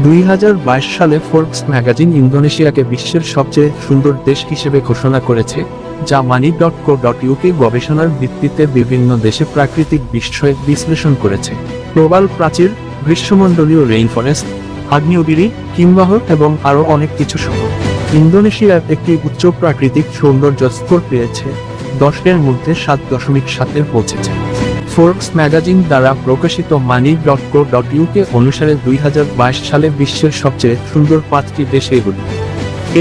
2022 সালে Forbes magazine ইন্দোনেশিয়াকে বিশ্বের সবচেয়ে সুন্দর দেশ হিসেবে ঘোষণা করেছে, যা money.co.uk গবেষণার ভিত্তিতে বিভিন্ন দেশে প্রাকৃতিক বিষয় বিশ্লেষণ করেছে। প্রবাল প্রাচীর, গ্রীষ্মমণ্ডলীয় রেইনফরেস্ট, আগ্নেয়গিরি, হিমবাহ এবং আরও অনেক কিছু সহ ইন্দোনেশিয়ার একটি উচ্চ প্রাকৃতিক সৌন্দর্য স্কোর পেয়েছে, 10-এর মধ্যে 7.7-এ পৌঁছেছে। ফোর্বস ম্যাগাজিন দ্বারা প্রকাশিত money.co.uk অনুসারে 2022 সালে বিশ্বের সবচেয়ে সুন্দর 5টি দেশ এগুলি।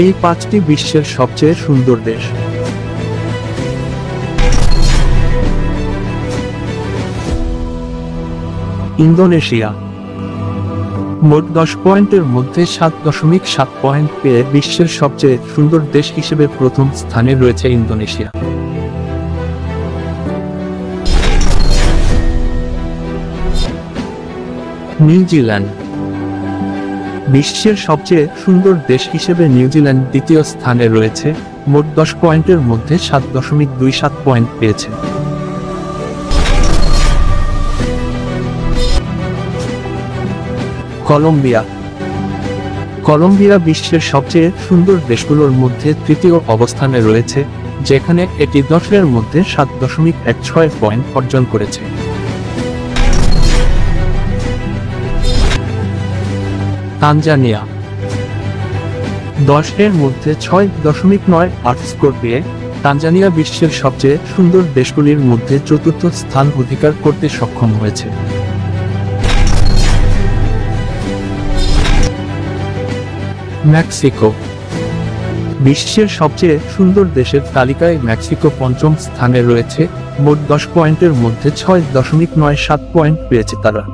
এই 5টি বিশ্বের সবচেয়ে সুন্দর দেশ। ইন্দোনেশিয়া মোট 10 পয়েন্টের মধ্যে 7.7 পয়েন্ট পেয়ে বিশ্বের সবচেয়ে সুন্দর দেশ হিসেবে প্রথম স্থানে রয়েছে ইন্দোনেশিয়া। নিউজিল্যান্ড বিশ্বের সবচেয়ে সুন্দর দেশ হিসেবে নিউজিল্যান্ড দ্বিতীয় স্থানে রয়েছে, মোট 10 পয়েন্টের মধ্যে 7.27 পয়েন্ট পেয়েছে। কলম্বিয়া বিশ্বের সবচেয়ে সুন্দর দেশগুলোর মধ্যে তৃতীয় অবস্থানে রয়েছে, যেখানে এটি 10-এর মধ্যে 7.16 পয়েন্ট অর্জন করেছে। তানজানিয়া 10-এর মধ্যে 6.98 স্কোর পেয়ে তানজানিয়া বিশ্বের সবচেয়ে সুন্দর দেশগুলির মধ্যে চতুর্থ স্থান অধিকার করতে সক্ষম হয়েছে। মেক্সিকো বিশ্বের সবচেয়ে সুন্দর দেশের তালিকায় মেক্সিকো পঞ্চম স্থানে রয়েছে, মোট 10 পয়েন্টের মধ্যে 6.97 পয়েন্ট পেয়েছে তারা।